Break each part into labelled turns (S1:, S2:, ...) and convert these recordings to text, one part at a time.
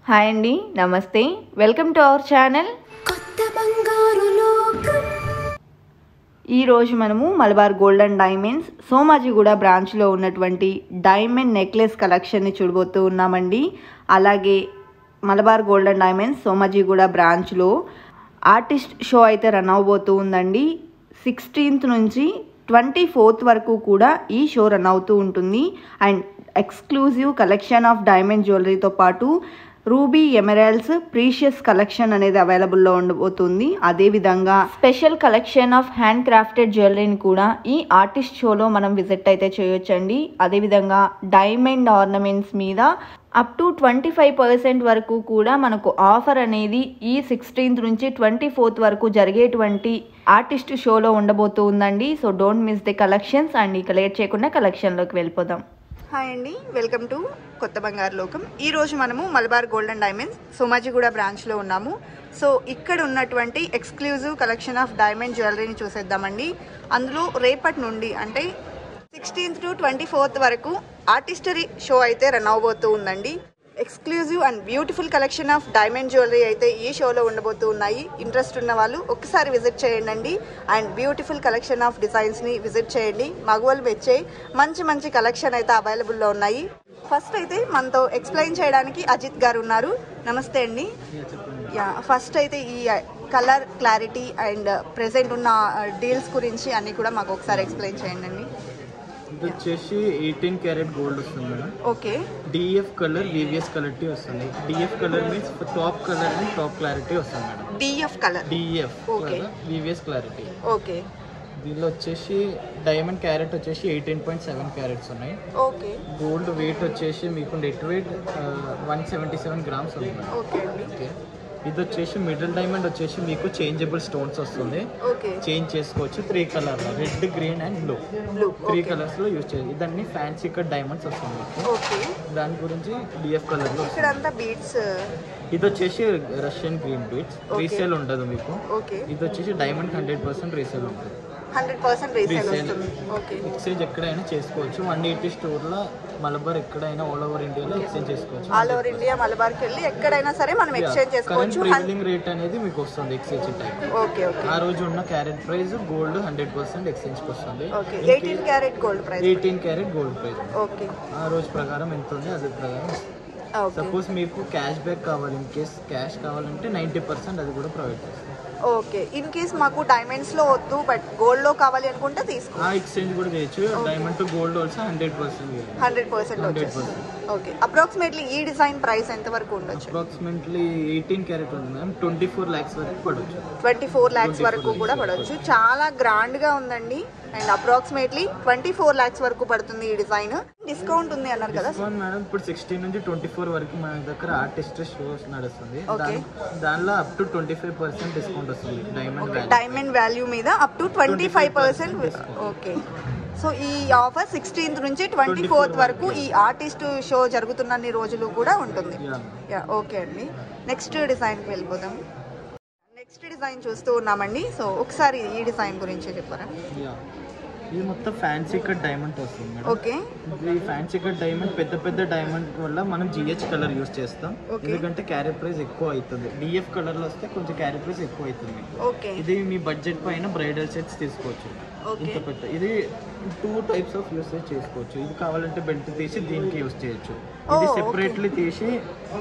S1: Hi అండి, నమస్తే. Welcome to our channel. ఈరోజు మనము Malabar gold and diamonds Somajiguda బ్రాంచ్లో ఉన్నటువంటి డైమండ్ నెక్లెస్ కలెక్షన్ని చూడబోతూ ఉన్నామండి. అలాగే Malabar gold and diamonds Somajiguda బ్రాంచ్లో ఆర్టిస్ట్ షో అయితే రన్ అవబోతూ ఉందండి. 16th నుంచి 24th వరకు కూడా ఈ షో రన్ అవుతూ ఉంటుంది. And exclusive collection of diamond జ్యువెలరీతో పాటు రూబీ, ఎమరాల్డ్స్, ప్రీషియస్ కలెక్షన్ అనేది అవైలబుల్లో ఉండబోతుంది. అదేవిధంగా special collection of hand crafted జ్యువెలరీని కూడా ఈ ఆర్టిస్ట్ షోలో మనం విజిట్ అయితే చేయొచ్చండి. అదేవిధంగా డైమండ్ ఆర్నమెంట్స్ మీద అప్ టు 25% వరకు కూడా మనకు ఆఫర్ అనేది ఈ 16th నుంచి 24th వరకు జరిగేటువంటి ఆర్టిస్ట్ షోలో ఉండబోతూ ఉందండి. So don't miss the collections. And ఇక లేట్ చేయకుండా కలెక్షన్లోకి వెళ్ళిపోదాం. హాయ్ అండి, వెల్కమ్ టు కొత్త బంగారు లోకం. ఈరోజు మనము Malabar gold and diamonds Somajiguda బ్రాంచ్లో ఉన్నాము. సో ఇక్కడ ఉన్నటువంటి ఎక్స్క్లూజివ్ కలెక్షన్ ఆఫ్ డైమండ్ జ్యువెలరీని చూసేద్దామండి. అందులో రేపటి నుండి అంటే 16th to 24th వరకు ఆర్టిస్టరీ షో అయితే రన్ అవబోతూ ఉందండి. Exclusive and beautiful collection of diamond jewellery అయితే ఈ షోలో ఉండబోతూ ఉన్నాయి. ఇంట్రెస్ట్ ఉన్న వాళ్ళు ఒకసారి విజిట్ చేయండి. అండ్ బ్యూటిఫుల్ కలెక్షన్ ఆఫ్ డిజైన్స్ని విజిట్ చేయండి. మగవాళ్ళు మెచ్చే మంచి మంచి కలెక్షన్ అయితే అవైలబుల్లో ఉన్నాయి. ఫస్ట్ అయితే మనతో ఎక్స్ప్లెయిన్ చేయడానికి అజిత్ గారు ఉన్నారు. నమస్తే అండి. ఫస్ట్ అయితే ఈ కలర్ క్లారిటీ అండ్ ప్రెసెంట్ ఉన్న డీల్స్ గురించి అన్ని కూడా మాకు ఒకసారి ఎక్స్ప్లెయిన్ చేయండి అండి.
S2: ఇది వచ్చేసి 18 క్యారెట్ గోల్డ్ వస్తుంది madam.
S1: Okay.
S2: DF colour, VVS clarity వస్తుంది. DF colour means top colour and top clarity వస్తుంది madam.
S1: DF colour,
S2: DF
S1: okay,
S2: VVS clarity.
S1: Okay.
S2: దీనిలో వచ్చేసి డైమండ్ క్యారెట్ వచ్చేసి 18.7 క్యారెట్స్ ఉన్నాయి.
S1: ఓకే.
S2: గోల్డ్ వెయిట్ వచ్చేసి మీకు నెట్ వెయిట్ 177 గ్రామ్స్ ఉంది madam.
S1: Okay.
S2: Okay. ఇది వచ్చేసి మిడిల్ డైమండ్ వచ్చేసి మీకు చేంజబుల్ స్టోన్స్ వస్తుంది. చేంజ్ చేసుకోవచ్చు 3 కలర్లో, red, green and blue 3 colours లో యూజ్ చేయాలి. ఇదన్నీ ఫ్యాన్సీ కట్ డైమండ్స్ వస్తుంది. దాని గురించి డిఎఫ్ కలర్ లో ఇది వచ్చేసి రష్యన్ గ్రీన్ బీడ్స్. రీసేల్ ఉండదు మీకు. ఇది వచ్చేసి డైమండ్ 100% రీసేల్ ఉంటుంది.
S1: 100% రీసేల్ వస్తుంది. ఓకే.
S2: ఎక్స్చేంజ్ ఎక్కడైనా చేసుకోవచ్చు. 180 స్టోర్లో మలబార్ ఎక్కడైనా ఆల్ ఓవర్ ఇండియాలో ఎక్స్చేంజ్ చేసుకోవచ్చు.
S1: ఆల్ ఓవర్ ఇండియా మలబార్కి వెళ్ళి ఎక్కడైనా సరే మనం ఎక్స్చేంజ్ చేసుకోవచ్చు.
S2: ప్రివైలింగ్ రేట్ అనేది మీకు వస్తుంది ఎక్స్చేంజ్ టైం.
S1: ఓకే. ఓకే.
S2: ఆ రోజు ఉన్న క్యారెట్ ప్రైస్ గోల్డ్ 100% ఎక్స్చేంజ్ కి వస్తుంది.
S1: Okay. 18 carat gold price,
S2: 18 carat gold price.
S1: Okay.
S2: ఆ రోజు ప్రకారం ఎంత ఉంది అదే ప్రకారం. సపోజ్ మీకు క్యాష్ బ్యాక్ కావాలి, ఇన్ కేస్ క్యాష్ కావాలంటే 90% అది కూడా ప్రొవైడ్ చేస్తాం.
S1: ఓకే. ఇన్ కేస్ మాకు డైమండ్స్ లో వద్దు బట్ గోల్డ్ లో కావాలి అనుకుంటే తీసుకో,
S2: ఎక్స్చేంజ్ కూడా చేయొచ్చు. డైమండ్ టు గోల్డ్ ఆల్సో 100%
S1: వచ్చేస్తుంది. ఓకే. అప్రాక్సిమేట్లీ ఈ డిజైన్ ప్రైస్ ఎంత వరకు ఉండొచ్చు?
S2: అప్రాక్సిమేట్లీ 18 క్యారెట్ ఉంది మ్యామ్. 24 lakhs వరకు పడవచ్చు.
S1: 24 lakhs వరకు కూడా పడవచ్చు. చాలా గ్రాండ్ గా ఉందండి. అండ్ అప్రాక్సిమేట్లీ 24 lakhs వరకు పడుతుంది ఈ డిజైన్. డిస్కౌంట్ ఉంది అన్నారు కదా
S2: మేడం. ఇప్పుడు 16 నుంచి 24 వరకు మన దగ్గర ఆర్టిస్ట్ షోస్ నడుస్తుంది. దానిలో అప్ టు 25% డిస్కౌంట్ వస్తుంది.
S1: డైమండ్ వాల్యూ మీద అప్ టు 25%. ఓకే. సో ఈ ఆఫర్ 16th నుంచి 24th వరకు ఈ ఆర్టిస్ట్ షో జరుగుతున్న రోజులు కూడా ఉంటుంది. ఓకే అండి. నెక్స్ట్ డిజైన్కి వెళ్ళిపోదాం. నెక్స్ట్ డిజైన్ చూస్తూ ఉన్నామండి. సో ఒకసారి ఈ డిజైన్ గురించి చెప్పారా?
S2: ఇది మొత్తం ఫ్యాన్సీ కట్ డైమండ్ వస్తుంది మేడం.
S1: ఓకే.
S2: ఈ ఫ్యాన్సీ కట్ డైమండ్ పెద్ద డైమండ్ వల్ల మనం జిహెచ్ కలర్ యూస్ చేస్తాం. ఎందుకంటే క్యారెట్ ప్రైస్ ఎక్కువ అవుతుంది. డిఎఫ్ కలర్ లో వస్తే కొంచెం క్యారెట్ ప్రైస్ ఎక్కువ అవుతుంది.
S1: ఓకే.
S2: ఇది మీ బడ్జెట్ పైన బ్రైడల్ సెట్స్ తీసుకోవచ్చు. ఇంత పెద్ద ఇది 2 types ఆఫ్ యూసేజ్ చేసుకోవచ్చు. ఇది కావాలంటే బెల్ట్ తీసి దీనికి యూస్ చేయొచ్చు. ఇది సెపరేట్లీ తీసి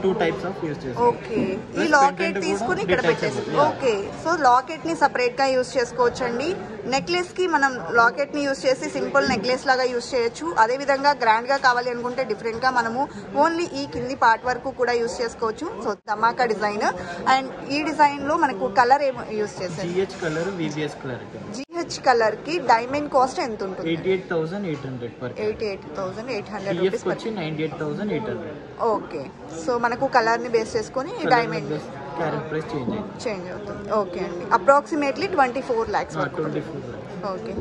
S2: 2 types ఆఫ్ యూస్ చేసుకోవచ్చు.
S1: ఓకే. ఈ లాకెట్ తీసుకుని ఇక్కడ పెట్టేసి, ఓకే. సో లాకెట్ ని సెపరేట్ గా యూస్ చేసుకోవచ్చు అండి. నెక్లెస్ కి మనం లాకెట్ ని యూస్ చేసి సింపుల్ నెక్లెస్ లాగా యూస్ చేయొచ్చు. అదే విధంగా గ్రాండ్ గా కావాలి అనుకుంటే డిఫరెంట్ గా మనము ఓన్లీ ఈ కింది పార్ట్ వరకు కూడా యూస్ చేసుకోవచ్చు. So Dhamaka design. అండ్ ఈ డిజైన్ లో మనకు కలర్ ఏమో యూస్ చేశారు?
S2: GH colour, VVS colour.
S1: GH colour కి డైమండ్ కాస్ట్ ఎంత ఉంటుంది?
S2: 88,800 పర్.
S1: 88,800 రూపీస్.
S2: 98,800.
S1: ఓకే. సో మనకు కలర్ ని బేస్ చేసుకొని డైమండ్
S2: క్యారెట్ ప్రైస్
S1: చేంజ్ అవుతుంది. ఓకే అండి. అప్రాక్సిమేట్లీ 24 lakhs వరకు.
S2: 24 lakhs.
S1: ఓకే.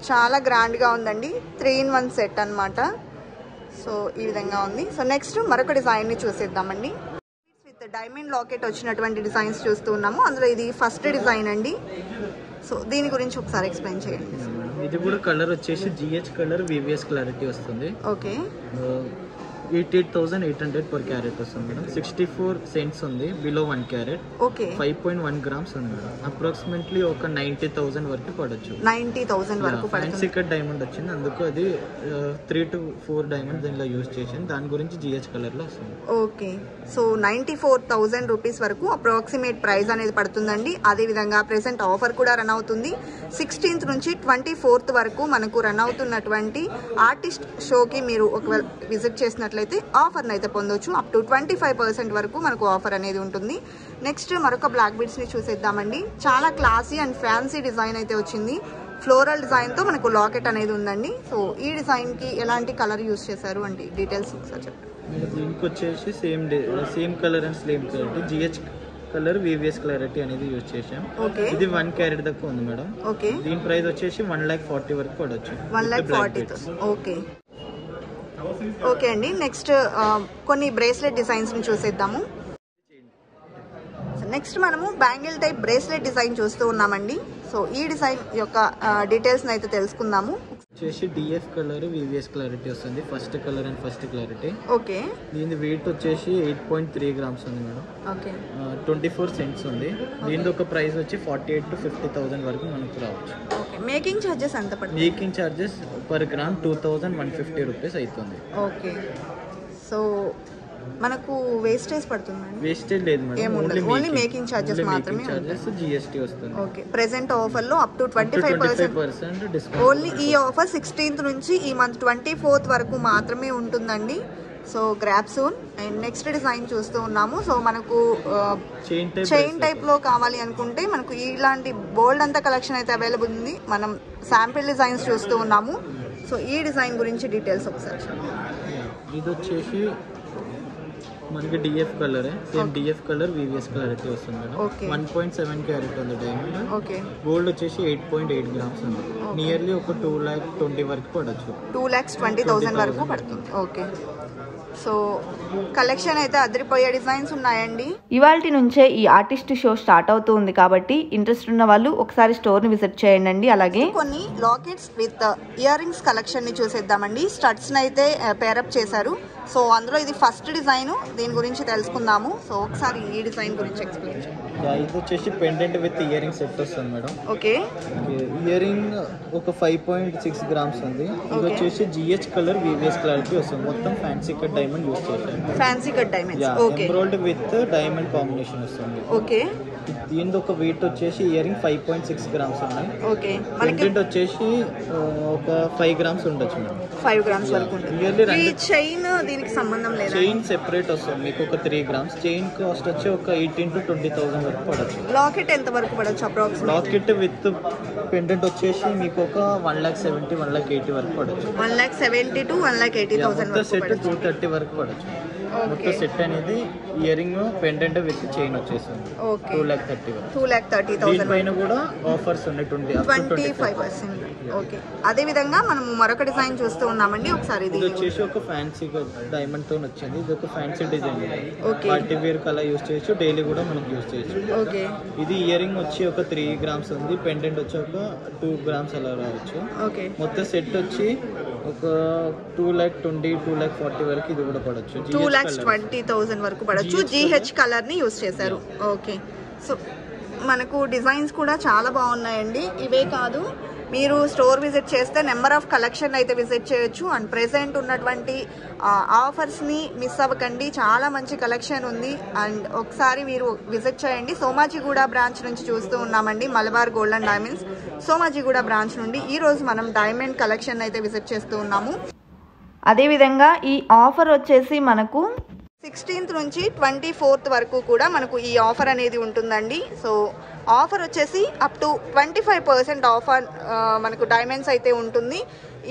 S1: చాలా గ్రాండ్ గా ఉందండి. 3-in-1 సెట్ అన్నమాట. సో ఈ విధంగా ఉంది. సో నెక్స్ట్ మరొక డిజైన్ ని చూసేద్దామండి. విత్ డైమండ్ లాకెట్ వచ్చినటువంటి డిజైన్స్ చూస్తూ ఉన్నాము. అందులో ఇది ఫస్ట్ డిజైన్ అండి. సో దీని గురించి ఒకసారి ఎక్స్ప్లెయిన్ చేయండి.
S2: ఇది కూడా కలర్ వచ్చేసి జిహెచ్ కలర్, వివిఎస్ క్లారిటీ వస్తుంది.
S1: ఓకే.
S2: 88,800 per carat వస్తుంది మేడం. 64 cents ఉంది బిలో 1 carat.
S1: ఓకే
S2: 5.1 grams ఉంది మేడం. అప్రాక్సిమేట్లీ ఒక 90,000 వరకు పడొచ్చు.
S1: 90,000 వరకు పడుతుంది.
S2: ఫ్యాన్సీ కట్ డైమండ్ వచ్చింది, అందుకు అది 3 to 4 డైమండ్ దీనిలో యూజ్ చేసాను. దాని గురించి GH కలర్ లో వస్తుంది.
S1: ఓకే సో 94,000 రూపీస్ వరకు అప్రాక్సిమేట్ ప్రైస్ అనేది పడుతుందండి. అదే విధంగా ప్రెసెంట్ ఆఫర్ కూడా రన్ అవుతుంది. 16th నుంచి 24th వరకు మనకు రన్ అవుతున్నటువంటి ఆర్టిస్ట్ షోకి మీరు ఒకవేళ విజిట్ చేసినట్లయితే ఆఫర్ని అయితే పొందొచ్చు. అప్ టు 25% వరకు మనకు ఆఫర్ అనేది ఉంటుంది. నెక్స్ట్ మరొక బ్లాక్ బీడ్స్ని చూసేద్దామండి. చాలా క్లాసీ అండ్ ఫ్యాన్సీ డిజైన్ అయితే వచ్చింది. ఫ్లోరల్ డిజైన్తో మనకు లాకెట్ అనేది ఉందండి. సో ఈ డిజైన్కి ఎలాంటి కలర్ యూజ్ చేశారు అంటే డీటెయిల్స్ ఒకసారి చెప్పండి.
S2: దీనికి వచ్చేసి same colour and same clarity GH colour VVS clarity అనేది యూజ్ చేసాం. ఇది 1 carat దాకా ఉంది మేడం.
S1: ఓకే
S2: దీని ప్రైస్ వచ్చేసి 1,40,000 వరకు పడవచ్చు.
S1: 1,40,000. ఓకే ఓకే అండి. నెక్స్ట్ కొన్ని బ్రేస్లెట్ డిజైన్స్ ని చూసేద్దాము. నెక్స్ట్ మనము బ్యాంగిల్ టైప్ బ్రేస్లెట్ డిజైన్ చూస్తూ ఉన్నామండి. సో ఈ డిజైన్ యొక్క డీటెయిల్స్ అయితే తెలుసుకుందాము.
S2: వచ్చేసి DF కలర్ VVS క్లారిటీ వస్తుంది. First colour and first clarity.
S1: Okay
S2: దీని వెయిట్ వచ్చేసి 8.3 grams ఉంది మేడం.
S1: ఓకే
S2: 24 cents ఉంది. దీని ఒక ప్రైస్ వచ్చి 48,000 to 50,000 వరకు మనకు రావచ్చు.
S1: ఓకే మేకింగ్ చార్జెస్ ఎంత పడుతుంది?
S2: Making charges per gram 2,150 rupees అవుతుంది.
S1: ఓకే సో మనకు వేస్టేజ్ పడుతుందండి?
S2: వేస్టేజ్ లేదు మేడం,
S1: ఓన్లీ మేకింగ్ చార్జెస్ మాత్రమే.
S2: GST వస్తుంది.
S1: ఓకే ప్రెజెంట్ ఆఫర్ లో అప్ టు 25%
S2: డిస్కౌంట్.
S1: ఓన్లీ ఈ ఆఫర్ 16th నుంచి ఈ మంత్ 24th వరకు మాత్రమే ఉంటుందండి. So grab soon. And next design చూస్తూ ఉన్నాము. సో మనకు చైన్ టైప్ లో కావాలి అనుకుంటే మనకు ఇలాంటి బోల్డ్ అంతా కలెక్షన్ అయితే అవైలబుల్ ఉంది. మనం శాంపిల్ డిజైన్స్ చూస్తూ ఉన్నాము. సో ఈ డిజైన్ గురించి డీటెయిల్స్ ఒకసారి.
S2: ఇది వచ్చేసి మనకి DF colour, same DF colour VVS clarity వస్తుంది మేడం. 1.7 carat ఉంది డైమండ్.
S1: ఓకే
S2: గోల్డ్ వచ్చేసి 8.8 grams ఉంది. నియర్లీ ఒక 2,20,000 వరకు పడచ్చు.
S1: 2,20,000 వరకు పడుతుంది. ఓకే సో కలెక్షన్ అయితే అదిరిపోయే డిజైన్స్ ఉన్నాయండి. ఇవాల్టి నుంచే ఈ ఆర్టిస్ట్ షో స్టార్ట్ అవుతూ ఉంది కాబట్టి ఇంట్రెస్ట్ ఉన్న వాళ్ళు ఒకసారి స్టోర్ ని విజిట్ చేయండి. అలాగే కొన్ని lockets with ear rings collection ని చూసేద్దామండి. స్టడ్స్ ని అయితే పేరప్ చేశారు. సో అందులో ఇది ఫస్ట్ డిజైన్, దీని గురించి తెలుసుకుందాము. సో ఒకసారి ఈ డిజైన్ గురించి ఎక్స్ప్లెయిన్ చేయండి.
S2: ఇది వచ్చేసి pendant with ear ring set వస్తుంది మేడం.
S1: ఓకే
S2: ఇయర్ రింగ్ ఒక 5.6 grams ఉంది. ఇది వచ్చేసి GH కలర్ VVS క్లారిటీ వస్తుంది. మొత్తం ఫ్యాన్సీ కట్ డైమండ్ యూస్ చేశారు.
S1: Fancy cut diamond. ఓకే
S2: ఎంబ్రాయిడ్ విత్ డైమండ్ కాంబినేషన్ వస్తుంది.
S1: ఓకే
S2: దీని ఒక వెయిట్ వచ్చేసి ఇయర్ రింగ్ 5.6 grams ఉన్నాయి.
S1: ఓకే
S2: పెండెంట్ వచ్చేసి ఒక 5 grams ఉండొచ్చు మేడం.
S1: 5 grams వరకు ఉంటుంది. ఈ చైన్ దీనికి సంబంధం లేదు.
S2: చైన్ సెపరేట్ వస్తుంది మీకు ఒక 3 grams. చైన్ కాస్ట్ వచ్చి ఒక 18,000 to 20,000 వరకు పడచ్చు.
S1: లాకెట్ ఎంత వరకు పడచ్చు అప్రాక్సిమేట్?
S2: లాకెట్ విత్ పెండెంట్ వచ్చేసి మీకు ఒక 1,70,000 1,80,000 వరకు పడచ్చు.
S1: 1,70,000 to 1,80,000 వరకు
S2: సెట్ 230 వరకు పడచ్చు. మొత్తం సెట్ అనేది ear ring pendant with chain వచ్చేసింది. 2,30,000
S1: పైన
S2: కూడా ఆఫర్స్ ఉన్నాయి
S1: 25%. ఓకే అదే విధంగా మనం మరొక డిజైన్ చూస్తూ ఉన్నామండి. ఒకసారి ఇది
S2: వచ్చేసి ఒక ఫ్యాన్సీ డైమండ్ తో వచ్చింది. ఇది ఒక fancy design. Party wear colour use చేయొచ్చు, డైలీ కూడా మనకి యూస్ చేయొచ్చు.
S1: ఓకే ఇది
S2: ఇయర్ రింగ్ వచ్చి ఒక 3 grams ఉంది. పెండెంట్ వచ్చి ఒక 2 grams అలా రావచ్చు.
S1: ఓకే
S2: మొత్తం సెట్ వచ్చి ఒక 2,20,000 2,40,000 వరకు ఇది కూడా పడచ్చు.
S1: 2,20,000 వరకు పడచ్చు. GH కలర్ ని యూస్ చేశారు. ఓకే సో మనకు డిజైన్స్ కూడా చాలా బాగున్నాయండి. ఇవే కాదు, మీరు స్టోర్ విజిట్ చేస్తే నెంబర్ ఆఫ్ కలెక్షన్ అయితే విజిట్ చేయొచ్చు. అండ్ ప్రెసెంట్ ఉన్నటువంటి ఆఫర్స్ని మిస్ అవ్వకండి. చాలా మంచి కలెక్షన్ ఉంది. అండ్ ఒకసారి మీరు విజిట్ చేయండి. సోమాజిగూడ బ్రాంచ్ నుంచి చూస్తూ ఉన్నామండి. Malabar gold and diamonds Somajiguda branch నుండి ఈరోజు మనం డైమండ్ కలెక్షన్ అయితే విజిట్ చేస్తూ ఉన్నాము. అదేవిధంగా ఈ ఆఫర్ వచ్చేసి మనకు 16th నుంచి 24th వరకు కూడా మనకు ఈ ఆఫర్ అనేది ఉంటుందండి. సో ఆఫర్ వచ్చేసి అప్ టు 25% ఆఫర్ మనకు డైమండ్స్ అయితే ఉంటుంది.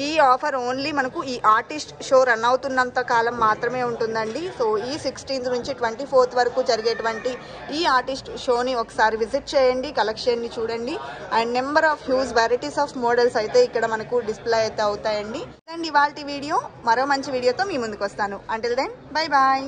S1: ఈ ఆఫర్ ఓన్లీ మనకు ఈ ఆర్టిస్ట్ షో రన్ అవుతున్నంత కాలం మాత్రమే ఉంటుందండి. సో ఈ 16th నుంచి 24th వరకు జరిగేటువంటి ఈ ఆర్టిస్ట్ షోని ఒకసారి విజిట్ చేయండి, కలెక్షన్ని చూడండి. And number of huge varieties of models అయితే ఇక్కడ మనకు డిస్ప్లే అయితే అవుతాయండి. అండ్ ఇవాల్టి వీడియో మరో మంచి వీడియోతో మీ ముందుకు వస్తాను. Until then bye bye.